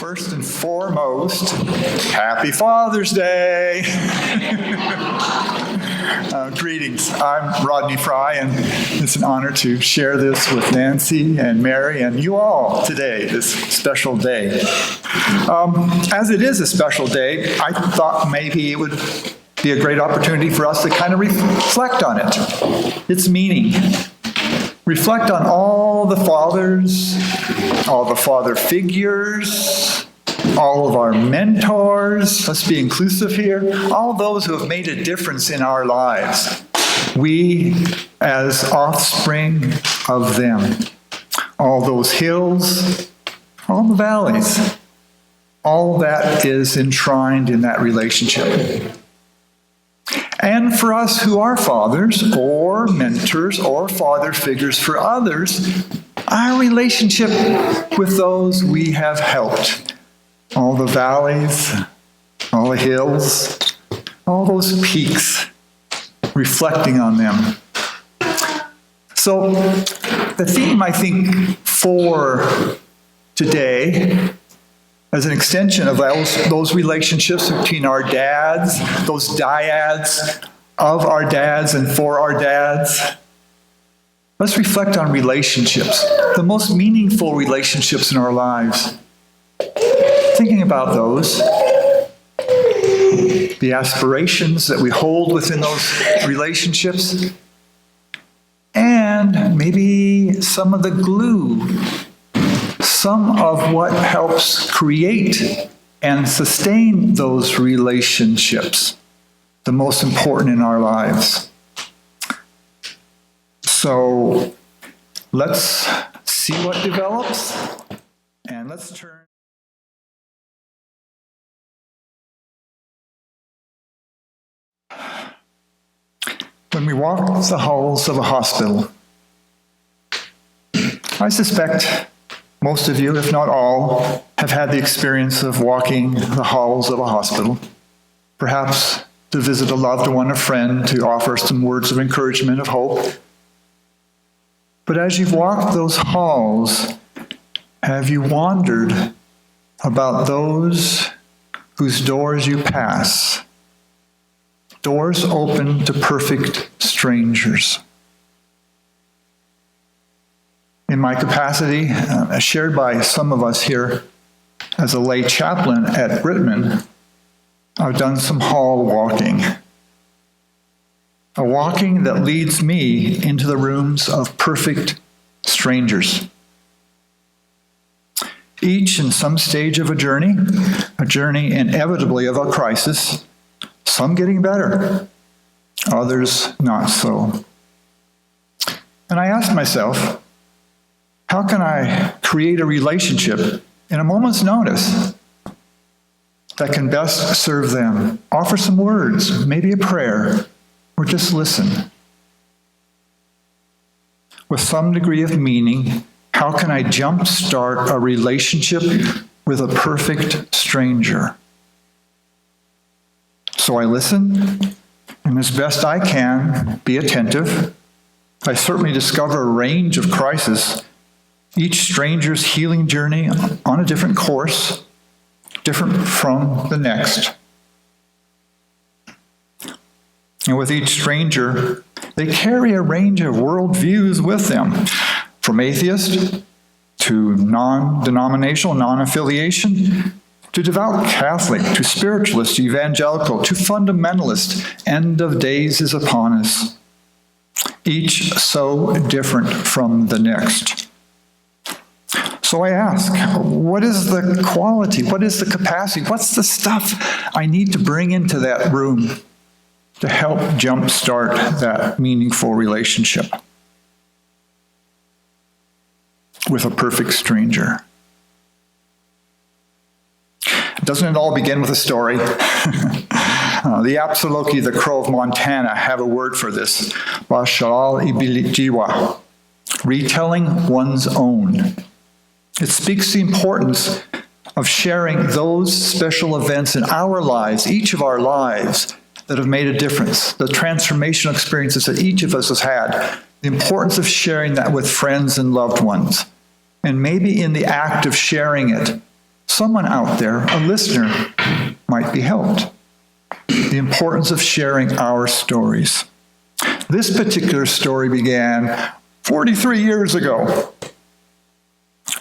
First and foremost, Happy Father's Day! Greetings. I'm Rodney Fry, and it's an honor to share this with Nancy and Mary and you all today, this special day. As it is a special day, I thought maybe it would be a great opportunity for us to kind of reflect on it, its meaning. Reflect on all the fathers, all the father figures, all of our mentors, let's be inclusive here, all those who have made a difference in our lives. We, as offspring of them, all those hills, all the valleys, all that is enshrined in that relationship. And for us who are fathers or mentors or father figures for others, our relationship with those we have helped. All the valleys, all the hills, all those peaks, reflecting on them. So the theme, I think, for today, as an extension of those relationships between our dads, those dyads of our dads and for our dads, let's reflect on relationships, the most meaningful relationships in our lives. Thinking about those, the aspirations that we hold within those relationships, and maybe some of the glue, some of what helps create and sustain those relationships, the most important in our lives. So let's see what develops, and let's turn. When we walk the halls of a hospital, I suspect most of you, if not all, have had the experience of walking the halls of a hospital, perhaps to visit a loved one, a friend, to offer some words of encouragement, of hope. But as you've walked those halls, have you wondered about those whose doors you pass? Doors open to perfect strangers. In my capacity, shared by some of us here as a lay chaplain at Brittman, I've done some hall walking. A walking that leads me into the rooms of perfect strangers. Each in some stage of a journey inevitably of a crisis, some getting better, others not so. And I asked myself, how can I create a relationship in a moment's notice that can best serve them? Offer some words, maybe a prayer, or just listen. With some degree of meaning, how can I jumpstart a relationship with a perfect stranger? So I listen, and as best I can, be attentive. I certainly discover a range of crises, each stranger's healing journey on a different course, different from the next. And with each stranger, they carry a range of worldviews with them, from atheist to non-denominational, non-affiliation, to devout Catholic, to spiritualist, to evangelical, to fundamentalist. End of days is upon us. Each so different from the next. So I ask, what is the quality? What is the capacity? What's the stuff I need to bring into that room to help jumpstart that meaningful relationship with a perfect stranger? Doesn't it all begin with a story? The Apsaloki, the Crow of Montana, have a word for this. Bashal Ibilijiwa, retelling one's own. It speaks the importance of sharing those special events in our lives, each of our lives, that have made a difference, the transformational experiences that each of us has had, the importance of sharing that with friends and loved ones. And maybe in the act of sharing it, someone out there, a listener, might be helped. The importance of sharing our stories. This particular story began 43 years ago.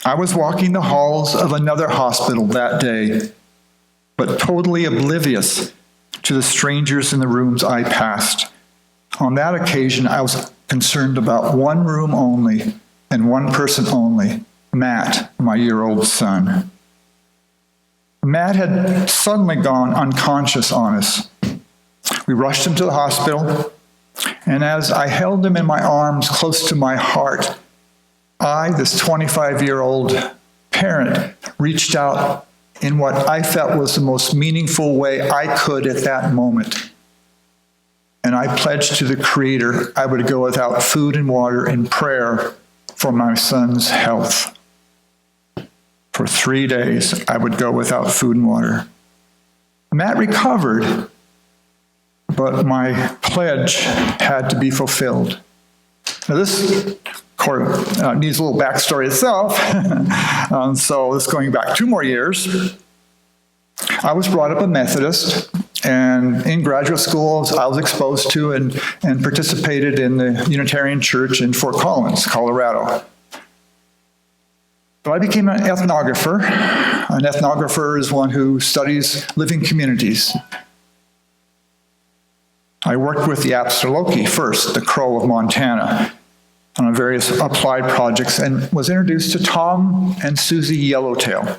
I was walking the halls of another hospital that day, but totally oblivious to the strangers in the rooms I passed. On that occasion, I was concerned about one room only and one person only, Matt, my year-old son. Matt had suddenly gone unconscious on us. We rushed him to the hospital, and as I held him in my arms close to my heart, I, this 25-year-old parent, reached out in what I felt was the most meaningful way I could at that moment. And I pledged to the Creator I would go without food and water in prayer for my son's health. For 3 days, I would go without food and water. Matt recovered, but my pledge had to be fulfilled. Now this needs a little backstory itself. So this going back 2 more years. I was brought up a Methodist, and in graduate school I was exposed to and participated in the Unitarian Church in Fort Collins, Colorado. But I became an ethnographer. An ethnographer is one who studies living communities. I worked with the Absaloki first, the Crow of Montana, on various applied projects, and was introduced to Tom and Susie Yellowtail.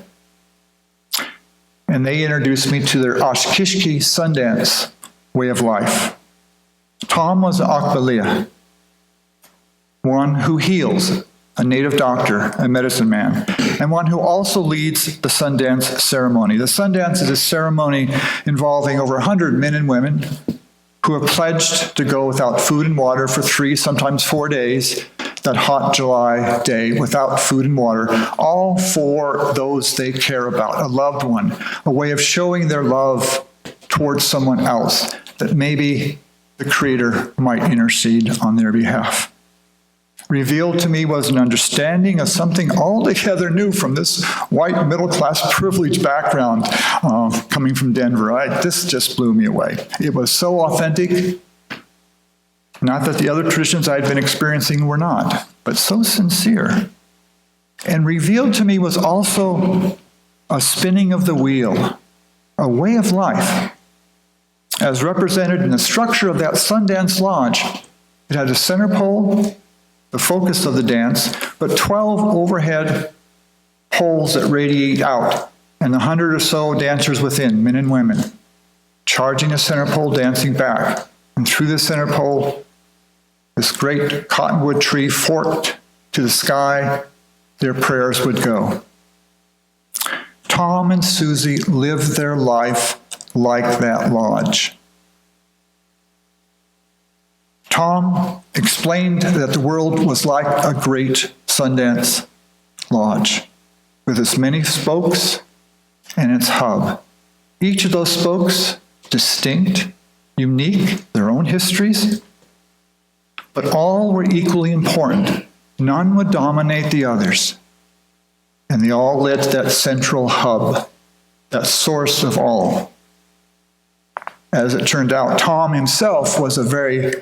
And they introduced me to their Oshkishki Sundance way of life. Tom was an Akbalia, one who heals, a native doctor, a medicine man, and one who also leads the Sundance ceremony. The Sundance is a ceremony involving over 100 men and women who have pledged to go without food and water for 3, sometimes 4 days, that hot July day, without food and water, all for those they care about, a loved one, a way of showing their love towards someone else, that maybe the Creator might intercede on their behalf. Revealed to me was an understanding of something altogether new from this white middle-class privileged background coming from Denver. This just blew me away. It was so authentic. Not that the other traditions I had been experiencing were not, but so sincere. And revealed to me was also a spinning of the wheel, a way of life, as represented in the structure of that Sundance Lodge. It had a center pole, the focus of the dance, but 12 overhead poles that radiate out, and the 100 or so dancers within, men and women, charging the center pole, dancing back. And through the center pole, this great cottonwood tree forked to the sky, their prayers would go. Tom and Susie lived their life like that lodge. Tom explained that the world was like a great Sundance Lodge, with its many spokes and its hub. Each of those spokes distinct, unique, their own histories, but all were equally important. None would dominate the others. And they all led to that central hub, that source of all. As it turned out, Tom himself was a very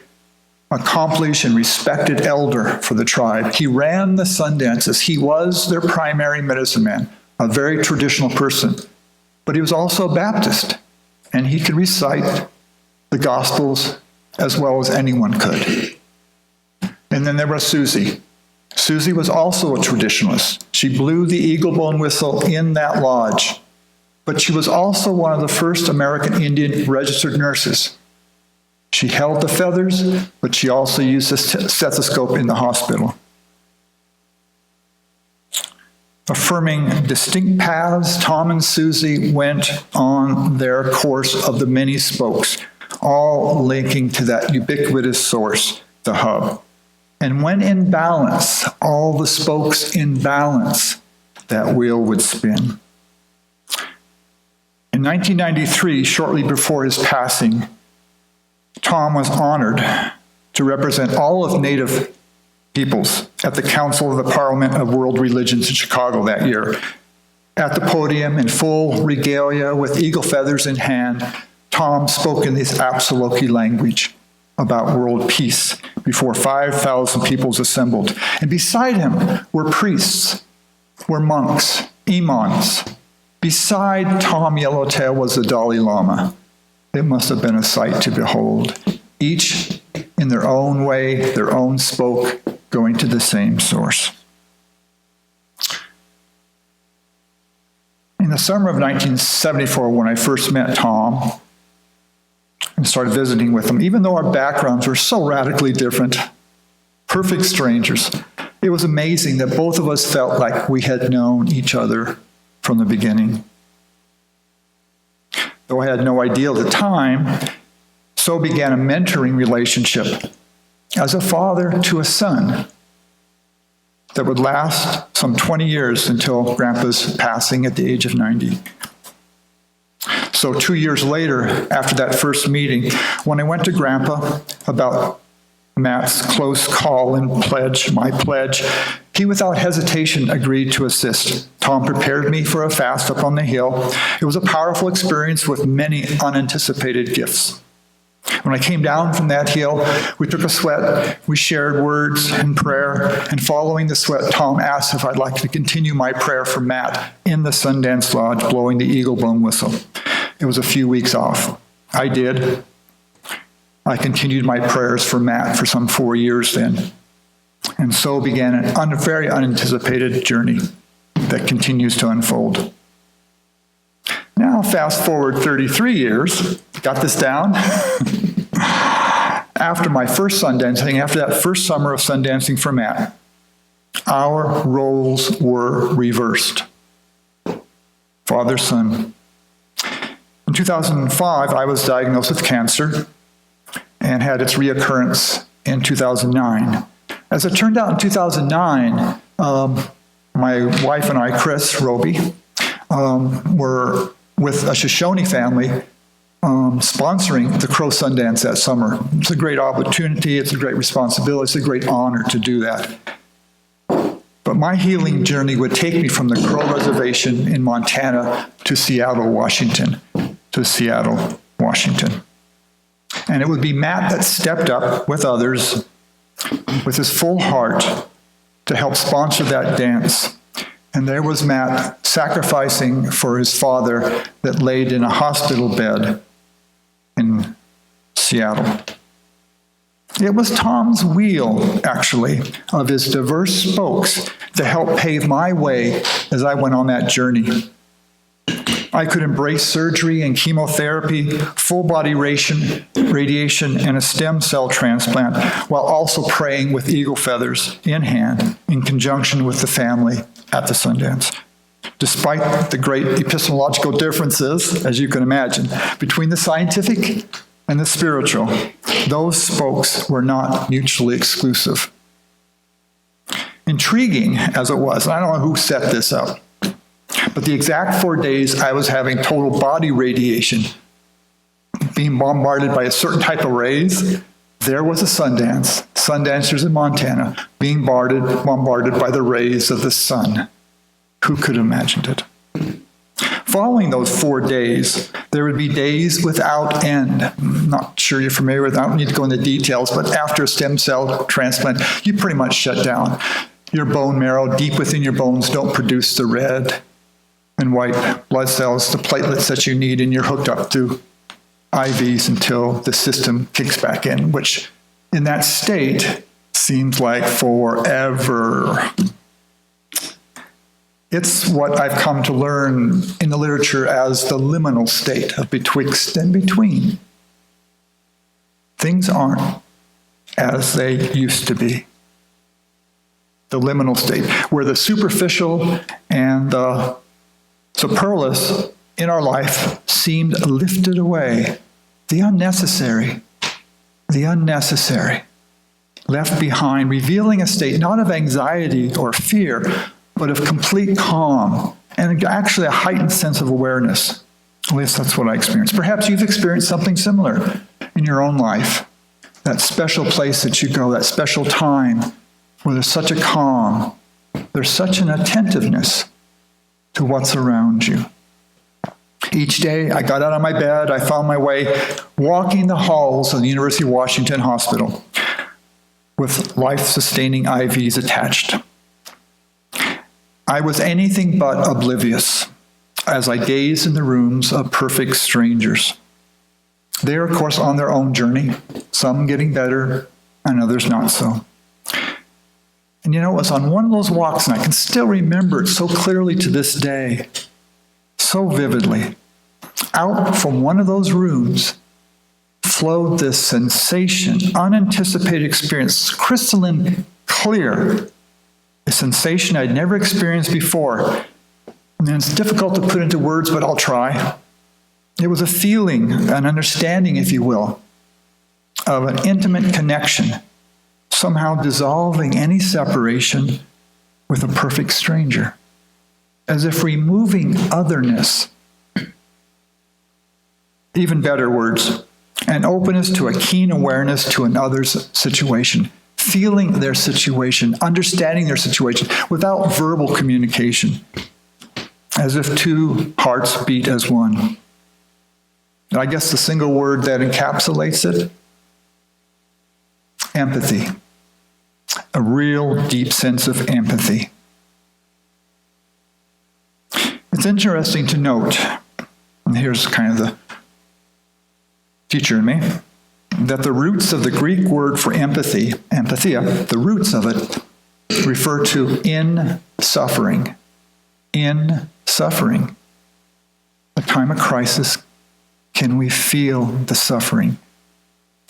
accomplished and respected elder for the tribe. He ran the Sundances. He was their primary medicine man, a very traditional person. But he was also a Baptist, and he could recite the Gospels as well as anyone could. And then there was Susie. Susie was also a traditionalist. She blew the eagle bone whistle in that lodge. But she was also one of the first American Indian registered nurses. She held the feathers, but she also used a stethoscope in the hospital. Affirming distinct paths, Tom and Susie went on their course of the many spokes, all linking to that ubiquitous source, the hub. And when in balance, all the spokes in balance, that wheel would spin. In 1993, shortly before his passing, Tom was honored to represent all of Native peoples at the Council of the Parliament of World Religions in Chicago that year. At the podium, in full regalia with eagle feathers in hand, Tom spoke in this Apsaloki language about world peace before 5,000 peoples assembled. And beside him were priests, were monks, imams. Beside Tom Yellowtail was the Dalai Lama. It must have been a sight to behold, each in their own way, their own spoke, going to the same source. In the summer of 1974, when I first met Tom and started visiting with him, even though our backgrounds were so radically different, perfect strangers, it was amazing that both of us felt like we had known each other from the beginning. Though I had no idea at the time, so began a mentoring relationship as a father to a son that would last some 20 years until Grandpa's passing at the age of 90. So 2 years later, after that first meeting, when I went to Grandpa about Matt's close call and pledge, my pledge, he without hesitation agreed to assist. Tom prepared me for a fast up on the hill. It was a powerful experience with many unanticipated gifts. When I came down from that hill, we took a sweat, we shared words and prayer, and following the sweat, Tom asked if I'd like to continue my prayer for Matt in the Sundance Lodge, blowing the eagle bone whistle. It was a few weeks off. I did. I continued my prayers for Matt for some 4 years then. And so began a very unanticipated journey that continues to unfold. Now, fast forward 33 years, got this down? After my first Sundancing, after that first summer of Sundancing for Matt, our roles were reversed. Father, son. In 2005, I was diagnosed with cancer and had its reoccurrence in 2009. As it turned out in 2009, my wife and I, Chris Roby, were with a Shoshone family sponsoring the Crow Sundance that summer. It's a great opportunity, it's a great responsibility, it's a great honor to do that. But my healing journey would take me from the Crow Reservation in Montana to Seattle, Washington. And it would be Matt that stepped up with others with his full heart to help sponsor that dance. And there was Matt sacrificing for his father that laid in a hospital bed in Seattle. It was Tom's wheel, actually, of his diverse spokes to help pave my way as I went on that journey. I could embrace surgery and chemotherapy, full body radiation, and a stem cell transplant, while also praying with eagle feathers in hand in conjunction with the family at the Sundance. Despite the great epistemological differences, as you can imagine, between the scientific and the spiritual, those spokes were not mutually exclusive. Intriguing as it was, and I don't know who set this up, but the exact 4 days I was having total body radiation, being bombarded by a certain type of rays, there was a Sundance, Sundancers in Montana, being bombarded by the rays of the sun. Who could have imagined it? Following those 4 days, there would be days without end. I'm not sure you're familiar with that. I don't need to go into details, but after a stem cell transplant, you pretty much shut down. Your bone marrow, deep within your bones, don't produce the red and white blood cells, the platelets that you need, and you're hooked up to IVs until the system kicks back in, which in that state seems like forever. It's what I've come to learn in the literature as the liminal state of betwixt and between. Things aren't as they used to be. The liminal state, where the superficial and the superfluous in our life seemed lifted away. The unnecessary, left behind, revealing a state not of anxiety or fear, but of complete calm and actually a heightened sense of awareness. At least that's what I experienced. Perhaps you've experienced something similar in your own life. That special place that you go, that special time where there's such a calm, there's such an attentiveness to what's around you. Each day, I got out of my bed, I found my way walking the halls of the University of Washington Hospital with life-sustaining IVs attached. I was anything but oblivious as I gazed in the rooms of perfect strangers. They are, of course, on their own journey, some getting better and others not so. And it was on one of those walks, and I can still remember it so clearly to this day, so vividly. Out from one of those rooms flowed this sensation, unanticipated experience, crystalline clear, a sensation I'd never experienced before. And it's difficult to put into words, but I'll try. It was a feeling, an understanding, if you will, of an intimate connection, somehow dissolving any separation with a perfect stranger, as if removing otherness. Even better words, an openness to a keen awareness to another's situation, feeling their situation, understanding their situation without verbal communication, as if two hearts beat as one. And I guess the single word that encapsulates it, empathy. A real deep sense of empathy. It's interesting to note, and here's kind of the teacher in me, that the roots of the Greek word for empathy, empathia, the roots of it refer to in suffering. In suffering. A time of crisis, can we feel the suffering?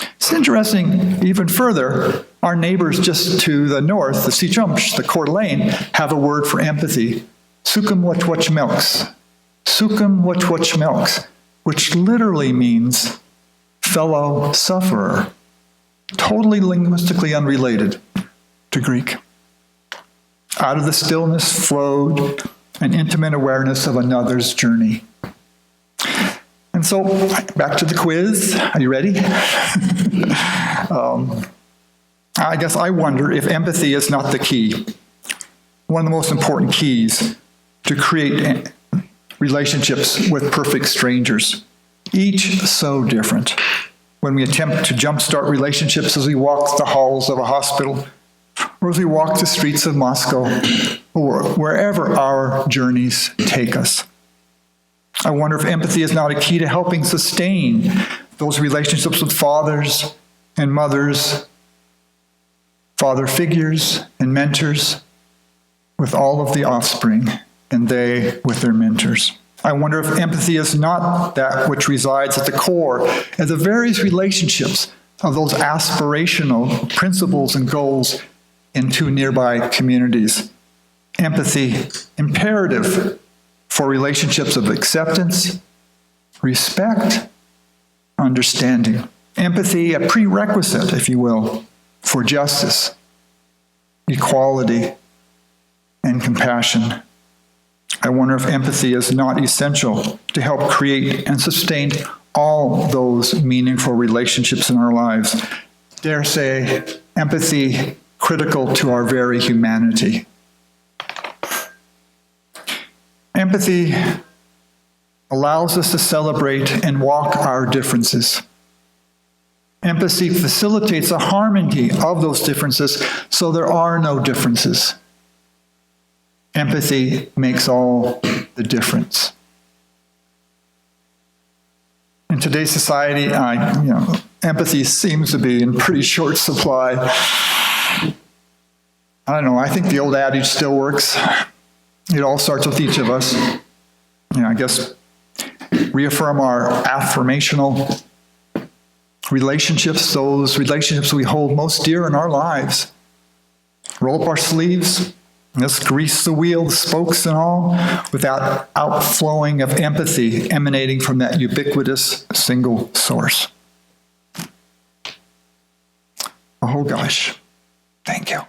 It's interesting, even further, our neighbors just to the north, the Sichumsh, the Coeur d'Alene, have a word for empathy, sukum wachwachmelks. Sukum wachwachmelks, which literally means fellow sufferer, totally linguistically unrelated to Greek. Out of the stillness flowed an intimate awareness of another's journey. And so, back to the quiz. Are you ready? I guess I wonder if empathy is not the key, one of the most important keys to create relationships with perfect strangers, each so different. When we attempt to jumpstart relationships as we walk the halls of a hospital, or as we walk the streets of Moscow, or wherever our journeys take us. I wonder if empathy is not a key to helping sustain those relationships with fathers and mothers, father figures and mentors, with all of the offspring, and they with their mentors. I wonder if empathy is not that which resides at the core of the various relationships of those aspirational principles and goals in two nearby communities. Empathy, imperative for relationships of acceptance, respect, understanding. Empathy, a prerequisite, if you will, for justice, equality, and compassion. I wonder if empathy is not essential to help create and sustain all those meaningful relationships in our lives. Dare say, empathy critical to our very humanity. Empathy allows us to celebrate and walk our differences. Empathy facilitates a harmony of those differences so there are no differences. Empathy makes all the difference. In today's society, empathy seems to be in pretty short supply. I don't know, I think the old adage still works. It all starts with each of us. I guess reaffirm our affirmational relationships, those relationships we hold most dear in our lives. Roll up our sleeves. Let's grease the wheel, the spokes and all, with that outflowing of empathy emanating from that ubiquitous single source. Oh gosh, thank you.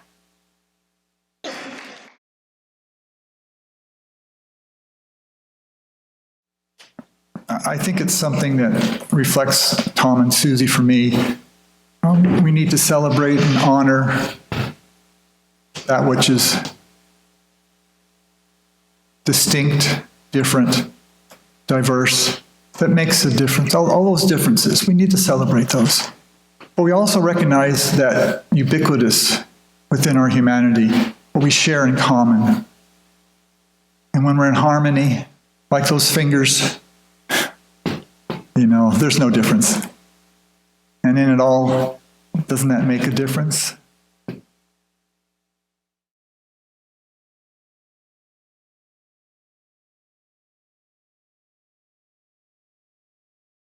I think it's something that reflects Tom and Susie for me. We need to celebrate and honor that which is distinct, different, diverse, that makes a difference. All those differences, we need to celebrate those. But we also recognize that ubiquitous within our humanity, what we share in common. And when we're in harmony, like those fingers, there's no difference. And in it all, doesn't that make a difference?